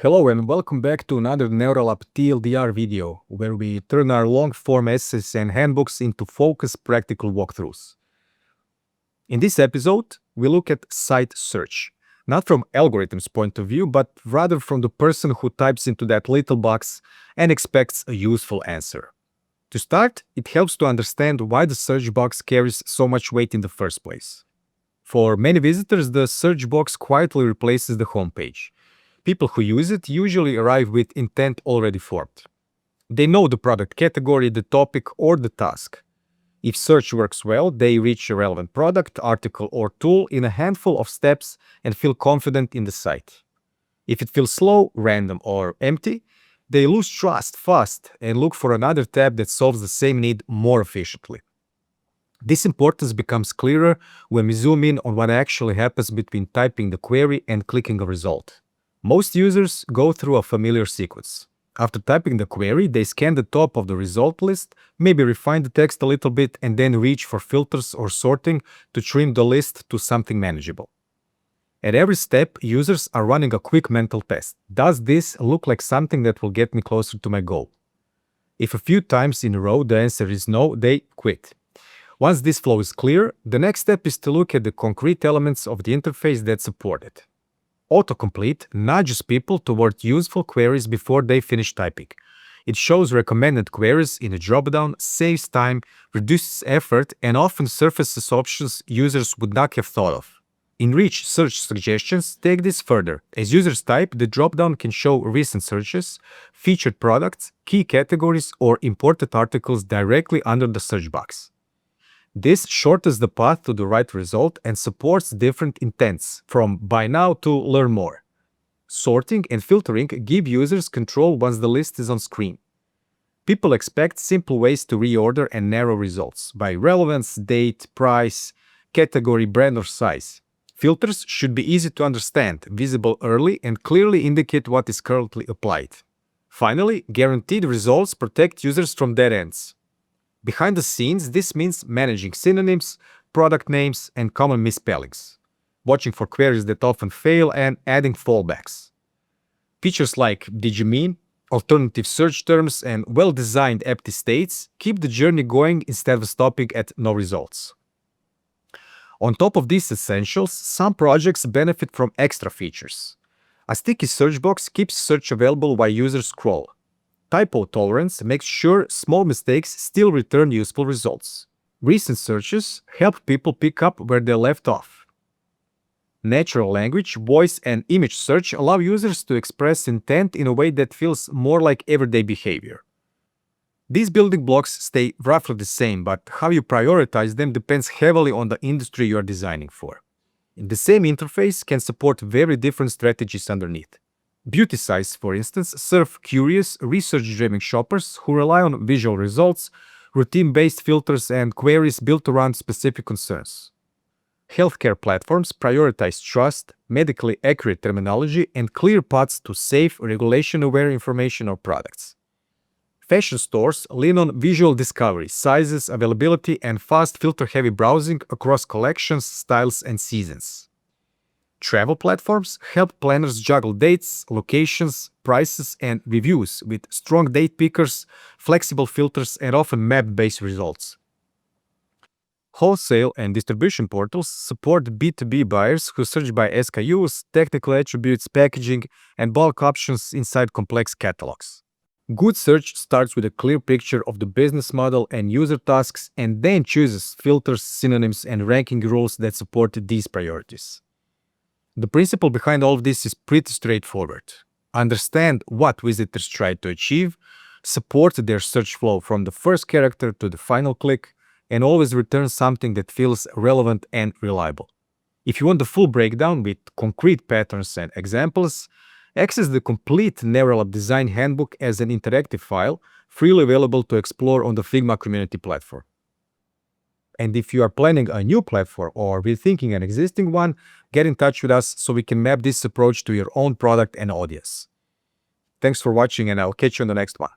Hello and welcome back to another Neuralab TLDR video, where we turn our long-form essays and handbooks into focused practical walkthroughs. In this episode, we look at site search, not from algorithm's point of view, but rather from the person who types into that little box and expects a useful answer. To start, it helps to understand why the search box carries so much weight in the first place. For many visitors, the search box quietly replaces the homepage. People who use it usually arrive with intent already formed. They know the product category, the topic, or the task. If search works well, they reach a relevant product, article, or tool in a handful of steps and feel confident in the site. If it feels slow, random, or empty, they lose trust fast and look for another tab that solves the same need more efficiently. This importance becomes clearer when we zoom in on what actually happens between typing the query and clicking a result. Most users go through a familiar sequence. After typing the query, they scan the top of the result list, maybe refine the text a little bit, and then reach for filters or sorting to trim the list to something manageable. At every step, users are running a quick mental test. Does this look like something that will get me closer to my goal? If a few times in a row the answer is no, they quit. Once this flow is clear, the next step is to look at the concrete elements of the interface that support it. Autocomplete nudges people toward useful queries before they finish typing. It shows recommended queries in a dropdown, saves time, reduces effort, and often surfaces options users would not have thought of. Enriched search suggestions take this further. As users type, the dropdown can show recent searches, featured products, key categories, or imported articles directly under the search box. This shortens the path to the right result and supports different intents, from buy now to learn more. Sorting and filtering give users control once the list is on screen. People expect simple ways to reorder and narrow results by relevance, date, price, category, brand, or size. Filters should be easy to understand, visible early, and clearly indicate what is currently applied. Finally, guaranteed results protect users from dead ends. Behind the scenes, this means managing synonyms, product names, and common misspellings, watching for queries that often fail, and adding fallbacks. Features like "Did you mean?", alternative search terms, and well-designed empty states keep the journey going instead of stopping at no results. On top of these essentials, some projects benefit from extra features. A sticky search box keeps search available while users scroll. Typo tolerance makes sure small mistakes still return useful results. Recent searches help people pick up where they left off. Natural language, voice, and image search allow users to express intent in a way that feels more like everyday behavior. These building blocks stay roughly the same, but how you prioritize them depends heavily on the industry you are designing for. The same interface can support very different strategies underneath. Beauty sites, for instance, serve curious, research-driven shoppers who rely on visual results, routine-based filters, and queries built around specific concerns. Healthcare platforms prioritize trust, medically accurate terminology, and clear paths to safe, regulation-aware information or products. Fashion stores lean on visual discovery, sizes, availability, and fast filter-heavy browsing across collections, styles, and seasons. Travel platforms help planners juggle dates, locations, prices, and reviews with strong date pickers, flexible filters, and often map-based results. Wholesale and distribution portals support B2B buyers who search by SKUs, technical attributes, packaging, and bulk options inside complex catalogs. Good search starts with a clear picture of the business model and user tasks, and then chooses filters, synonyms, and ranking rules that support these priorities. The principle behind all of this is pretty straightforward. Understand what visitors try to achieve, support their search flow from the first character to the final click, and always return something that feels relevant and reliable. If you want the full breakdown with concrete patterns and examples, access the complete Neuralab Design Handbook as an interactive file, freely available to explore on the Figma Community platform. And if you are planning a new platform or rethinking an existing one, get in touch with us so we can map this approach to your own product and audience. Thanks for watching, and I'll catch you on the next one.